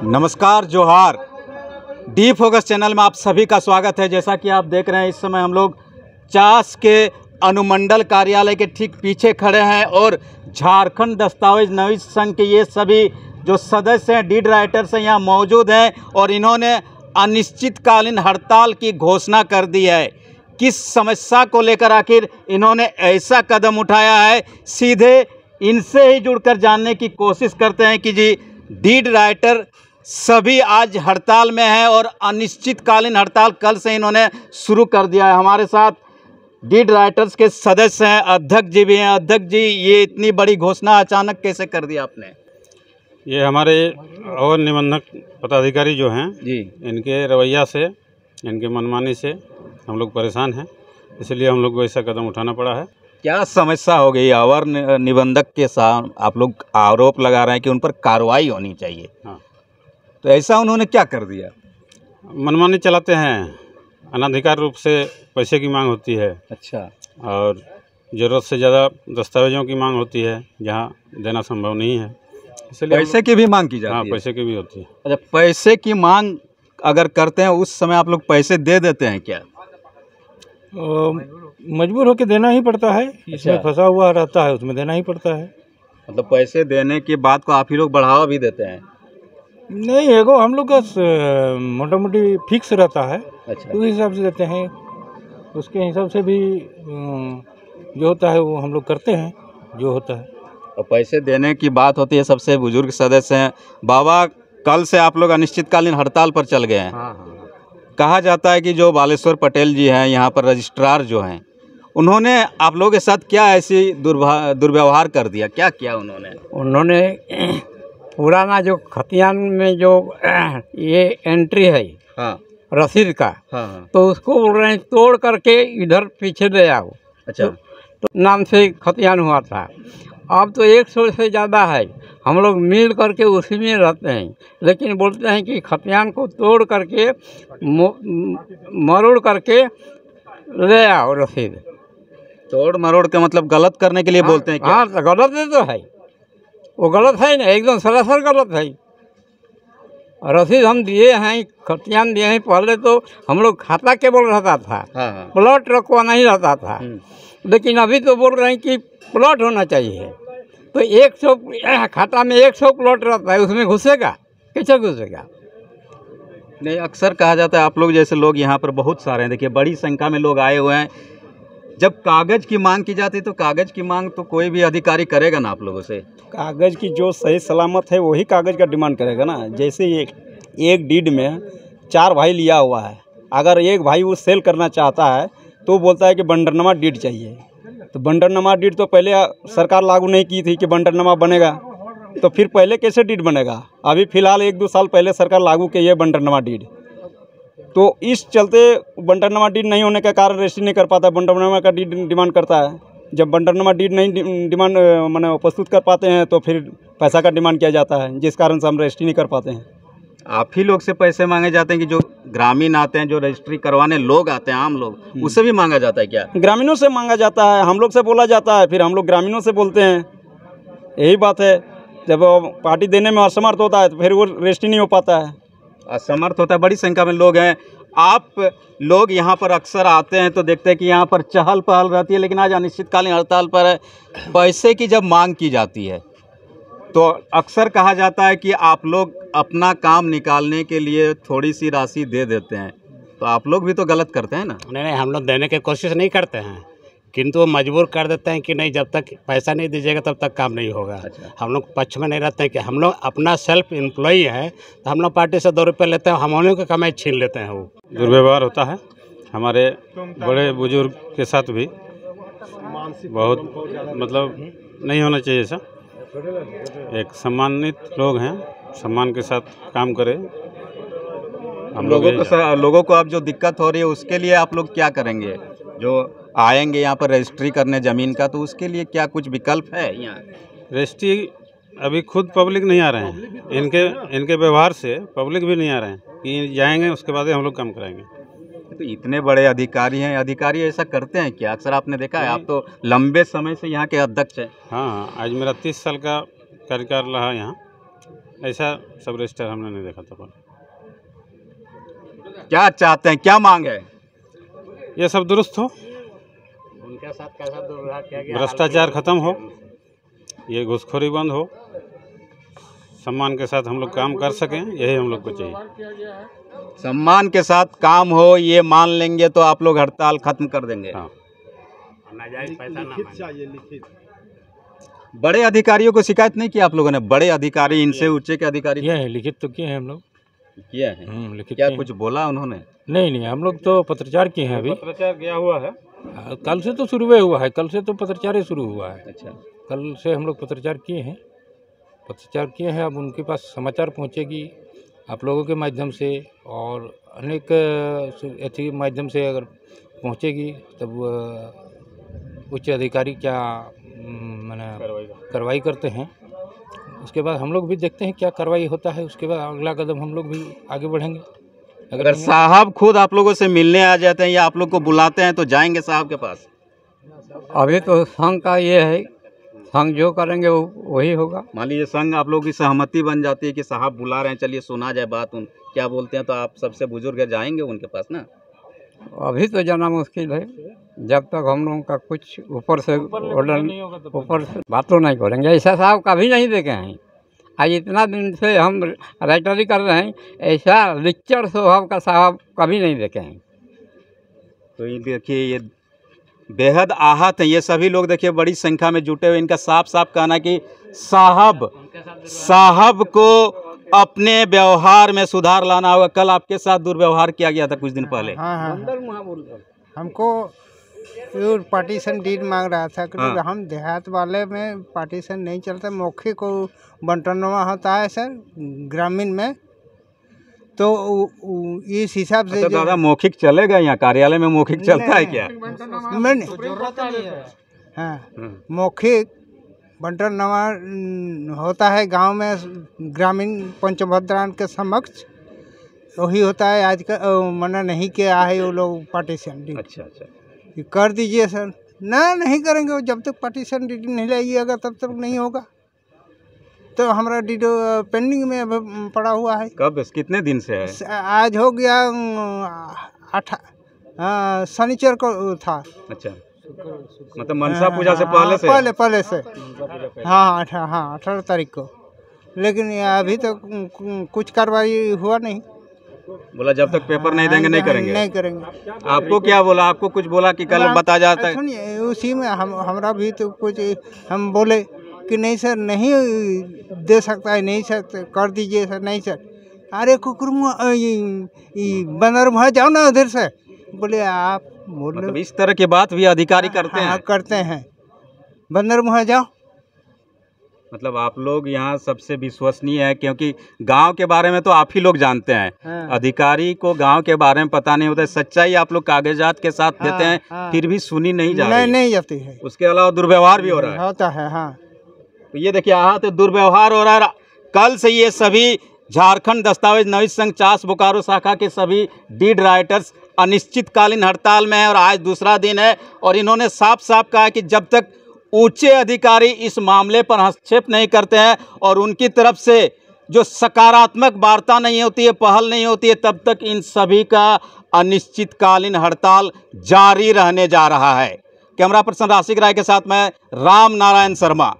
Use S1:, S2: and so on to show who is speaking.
S1: नमस्कार, जोहार। D focus channel में आप सभी का स्वागत है। जैसा कि आप देख रहे हैं, इस समय हम लोग चास के अनुमंडल कार्यालय के ठीक पीछे खड़े हैं और झारखंड दस्तावेज नवीस संघ के ये सभी जो सदस्य हैं, लीड राइटर्स हैं, यहाँ मौजूद हैं और इन्होंने अनिश्चितकालीन हड़ताल की घोषणा कर दी है। किस समस्या को लेकर आखिर इन्होंने ऐसा कदम उठाया है, सीधे इनसे ही जुड़कर जानने की कोशिश करते हैं कि जी लीड राइटर सभी आज हड़ताल में हैं और अनिश्चितकालीन हड़ताल कल से इन्होंने शुरू कर दिया है। हमारे साथ लीड राइटर्स के सदस्य हैं, अध्यक्ष जी भी हैं। अध्यक्ष जी, ये इतनी बड़ी घोषणा अचानक कैसे कर दिया आपने?
S2: ये हमारे और निबंधक पदाधिकारी जो हैं
S1: जी,
S2: इनके रवैया से, इनके मनमानी से हम लोग परेशान हैं, इसलिए हम लोग को ऐसा कदम उठाना पड़ा है।
S1: क्या समस्या हो गई? अवर निबंधक के साथ आप लोग आरोप लगा रहे हैं कि उन पर कार्रवाई होनी चाहिए।
S2: हाँ,
S1: तो ऐसा उन्होंने क्या कर दिया?
S2: मनमानी चलाते हैं, अनाधिकार रूप से पैसे की मांग होती है।
S1: अच्छा।
S2: और ज़रूरत से ज़्यादा दस्तावेजों की मांग होती है, जहाँ देना संभव नहीं है, इसलिए
S1: पैसे की भी मांग की जाती
S2: हाँ,
S1: है?
S2: पैसे की भी होती है।
S1: अच्छा, पैसे की मांग अगर करते हैं उस समय आप लोग पैसे दे देते हैं क्या?
S3: मजबूर होकर देना ही पड़ता है। इसमें फंसा हुआ रहता है, उसमें देना ही पड़ता है।
S1: मतलब पैसे देने के बाद को आप ही लोग बढ़ावा भी देते हैं?
S3: नहीं, एगो हम लोग का मोटा मोटी फिक्स रहता है।
S1: अच्छा।
S3: उस हिसाब से देते हैं, उसके हिसाब से भी जो होता है वो हम लोग करते हैं, जो होता है।
S1: और पैसे देने की बात होती है, सबसे बुजुर्ग सदस्य हैं बाबा, कल से आप लोग अनिश्चितकालीन हड़ताल पर चल गए हैं।
S3: हाँ।
S1: कहा जाता है कि जो बालेश्वर पटेल जी हैं, यहाँ पर रजिस्ट्रार जो हैं, उन्होंने आप लोगों के साथ क्या ऐसी दुर्व्यवहार कर दिया? क्या किया
S4: उन्होंने पुराना जो खतियान में जो ये एंट्री है,
S1: हाँ,
S4: रसीद का,
S1: हाँ,
S4: तो उसको बोल रहे हैं तोड़ करके इधर पीछे ले आओ।
S1: अच्छा।
S4: तो नाम से खतियान हुआ था। अब तो 100 से ज़्यादा है, हम लोग मिल करके उसी में रहते हैं, लेकिन बोलते हैं कि खतियान को तोड़ करके मरोड़ करके ले आओ रसीद।
S1: तोड़ मरोड़ के मतलब गलत करने के लिए बोलते हैं क्या?
S4: हाँ, तो गलत है, तो है वो गलत है ना, एकदम सरासर गलत है। रसीद हम दिए हैं, खतियान दिए हैं। पहले तो हम लोग खाता केवल रहता था,
S1: हाँ।
S4: प्लॉट रखवा नहीं रहता था, लेकिन अभी तो बोल रहे हैं कि प्लॉट होना चाहिए। तो 100 खाता में 100 प्लॉट रहता है, उसमें घुसेगा कैसे घुसेगा?
S1: नहीं, अक्सर कहा जाता है, आप लोग जैसे लोग यहाँ पर बहुत सारे हैं, देखिए बड़ी संख्या में लोग आए हुए हैं। जब कागज़ की मांग की जाती है तो कागज़ की मांग तो कोई भी अधिकारी करेगा ना आप लोगों से?
S3: कागज़ की जो सही सलामत है वही कागज़ का डिमांड करेगा ना। जैसे एक डीड में 4 भाई लिया हुआ है, अगर एक भाई वो सेल करना चाहता है तो बोलता है कि बंडरनामा डीड चाहिए। तो बंडरनामा डीड तो पहले सरकार लागू नहीं की थी कि बंडरनामा बनेगा, तो फिर पहले कैसे डीड बनेगा? अभी फ़िलहाल 1-2 साल पहले सरकार लागू की है बंडरनामा डीड। तो इस चलते बंडरनामा डीड नहीं होने के कारण रजिस्ट्री नहीं कर पाता, बंडरनामा का डीड डिमांड करता है। जब बंडरनामा डीड नहीं डिमांड माने प्रस्तुत कर पाते हैं तो फिर पैसा का डिमांड किया जाता है, जिस कारण से हम रजिस्ट्री नहीं कर पाते हैं।
S1: आप ही लोग से पैसे मांगे जाते हैं कि जो ग्रामीण आते हैं, जो रजिस्ट्री करवाने लोग आते हैं, आम लोग, उससे भी मांगा जाता है क्या?
S3: ग्रामीणों से मांगा जाता है, हम लोग से बोला जाता है, फिर हम लोग ग्रामीणों से बोलते हैं। यही बात है। जब पार्टी देने में असमर्थ होता है तो फिर वो रजिस्ट्री नहीं हो पाता है।
S1: असमर्थ होता है। बड़ी संख्या में लोग हैं। आप लोग यहाँ पर अक्सर आते हैं तो देखते हैं कि यहाँ पर चहल पहल रहती है, लेकिन आज अनिश्चितकालीन हड़ताल पर है। पैसे की जब मांग की जाती है तो अक्सर कहा जाता है कि आप लोग अपना काम निकालने के लिए थोड़ी सी राशि दे देते हैं, तो आप लोग भी तो गलत करते हैं ना?
S5: नहीं, हम लोग देने की कोशिश नहीं करते हैं, किंतु वो मजबूर कर देते हैं कि नहीं, जब तक पैसा नहीं दीजिएगा तब तक काम नहीं होगा।
S1: अच्छा।
S5: हम लोग पक्ष में नहीं रहते हैं कि हम लोग अपना सेल्फ एम्प्लॉई है, तो हम लोग पार्टी से 2 रुपये लेते हैं, हम उन्हीं को कमाई छीन लेते हैं। वो
S2: दुर्व्यवहार होता है हमारे बड़े बुजुर्ग के साथ भी, बहुत मतलब नहीं होना चाहिए ऐसा। एक सम्मानित लोग हैं, सम्मान के साथ काम करें। हम
S1: लोगों को अब जो दिक्कत हो रही है उसके लिए आप लोग क्या करेंगे? जो आएंगे यहाँ पर रजिस्ट्री करने ज़मीन का, तो उसके लिए क्या कुछ विकल्प है यहाँ?
S2: रजिस्ट्री अभी खुद पब्लिक नहीं आ रहे हैं, इनके व्यवहार से पब्लिक भी नहीं आ रहे हैं कि जाएंगे उसके बाद ही हम लोग काम कराएंगे।
S1: तो इतने बड़े अधिकारी हैं, अधिकारी ऐसा करते हैं क्या? अक्सर आपने देखा है, आप तो लंबे समय से यहाँ के अध्यक्ष हैं।
S2: हाँ, आज मेरा 30 साल का कार्यकाल रहा यहाँ। ऐसा सब रजिस्टर हमने नहीं देखा था पहले।
S1: क्या चाहते हैं, क्या मांग है?
S2: ये सब दुरुस्त हो,
S5: उनके साथ कैसा दुर्व्यवहार किया गया,
S2: भ्रष्टाचार खत्म हो, ये घूसखोरी बंद हो, सम्मान के साथ हम लोग काम कर सकें, यही हम लोग को चाहिए।
S1: सम्मान के साथ काम हो, ये मान लेंगे तो आप लोग हड़ताल खत्म कर देंगे।
S2: हाँ,
S5: नाजायज पैसा ना मांगे।
S1: बड़े अधिकारियों को शिकायत नहीं किया आप लोगों ने? बड़े अधिकारी, इनसे ऊंचे के अधिकारी
S6: किए हैं, लिखित तो किए हैं हम लोग।
S1: किया है?
S6: लिखित
S1: क्या
S6: किए हैं।
S1: कुछ बोला उन्होंने?
S6: नहीं, हम लोग तो पत्रचार किए हैं अभी।
S2: पत्रचार गया हुआ है।
S6: कल से तो शुरू हुआ है, कल से तो पत्रचार ही शुरू हुआ है।
S1: अच्छा,
S6: कल से हम लोग पत्रचार किए हैं, अब उनके पास समाचार पहुंचेगी आप लोगों के माध्यम से और अनेक ऐसे माध्यम से अगर पहुंचेगी तब उच्च अधिकारी क्या माने कार्रवाई करते हैं। उसके बाद हम लोग भी देखते हैं क्या कार्रवाई होता है, उसके बाद अगला कदम हम लोग भी आगे बढ़ेंगे।
S1: अगर साहब खुद आप लोगों से मिलने आ जाते हैं या आप लोग को बुलाते हैं तो जाएंगे साहब के पास?
S4: अभी तो संघ का ये है, संघ जो करेंगे वो वही होगा।
S1: मान लीजिए संघ आप लोगों की सहमति बन जाती है कि साहब बुला रहे हैं, चलिए सुना जाए बात, उन क्या बोलते हैं, तो आप सबसे बुजुर्ग है, जाएंगे उनके पास ना?
S4: अभी तो जाना मुश्किल है, जब तक हम लोगों का कुछ ऊपर से ऑर्डर ऊपर से बात तो नहीं करेंगे। ऐसा साहब कभी नहीं देखे हैं। आज इतना दिन से हम राइटरी कर रहे हैं, ऐसा लिच्चड़ स्वभाव का साहब कभी नहीं देखे हैं।
S1: तो ये देखिए, ये बेहद आहत हैं ये सभी लोग। देखिए बड़ी संख्या में जुटे हुए, इनका साफ साफ कहना है कि साहब को अपने व्यवहार में सुधार लाना होगा। कल आपके साथ दुर्व्यवहार किया गया था कुछ दिन पहले।
S7: हाँ, हमको पार्टीशन डीड मांग रहा था, क्योंकि हम देहात वाले में पार्टीशन नहीं चलता, मौखिक को बंटनवा होता है सर ग्रामीण में, तो इस हिसाब से
S1: दादा मौखिक चलेगा? यहाँ कार्यालय में मौखिक चलता है क्या?
S7: हाँ, मौखिक बंटनवा होता है गांव में, ग्रामीण पंचभद्रान के समक्ष वही होता है। आज का मना नहीं किया है वो लोग पार्टीशन डीड।
S1: अच्छा,
S7: कर दीजिए सर। ना, नहीं करेंगे, जब तक पार्टीशन डीड नहीं लाइएगा तब तक नहीं होगा। तो हमारा डीड पेंडिंग में पड़ा हुआ है।
S1: कब, कितने दिन से है?
S7: आज हो गया शनिचर को था।
S1: अच्छा, मतलब मनसा पूजा से पहले से?
S7: पहले से हाँ, 18 तारीख को। लेकिन अभी तक कुछ कार्रवाई हुआ नहीं।
S1: बोला जब तक पेपर नहीं देंगे नहीं करेंगे।
S7: नहीं करेंगे।
S1: आपको क्या बोला? आपको कुछ बोला कि कल बता जाता है?
S7: सुनिए, उसी में हमारा भी तो कुछ हम बोले कि नहीं सर, नहीं दे सकता है, नहीं सर कर दीजिए सर। नहीं सर, अरे कुकुरमुआ बंदर मुहा जाओ ना उधर से। बोले आप बोल
S1: मतलब इस तरह की बात भी अधिकारी करते हैं?
S7: करते हैं, बंदर मुहा जाओ।
S1: मतलब आप लोग यहाँ सबसे विश्वसनीय है, क्योंकि गांव के बारे में तो आप ही लोग जानते हैं। अधिकारी को गांव के बारे में पता नहीं होता है। सच्चाई आप लोग कागजात के साथ देते हैं, फिर भी सुनी नहीं जा रही।
S7: नहीं जाती है।
S1: उसके अलावा दुर्व्यवहार भी हो रहा है।
S7: होता है, हाँ।
S1: तो ये देखिए, आहत दुर्व्यवहार हो रहा है। कल से ये सभी झारखंड दस्तावेज नवीन संघ चास बोकारो शाखा के सभी डीड राइटर्स अनिश्चितकालीन हड़ताल में है और आज दूसरा दिन है। और इन्होंने साफ साफ कहा कि जब तक ऊंचे अधिकारी इस मामले पर हस्तक्षेप नहीं करते हैं और उनकी तरफ से जो सकारात्मक वार्ता नहीं होती है, पहल नहीं होती है, तब तक इन सभी का अनिश्चितकालीन हड़ताल जारी रहने जा रहा है। कैमरा पर्सन राशिक राय के साथ मैं राम नारायण शर्मा।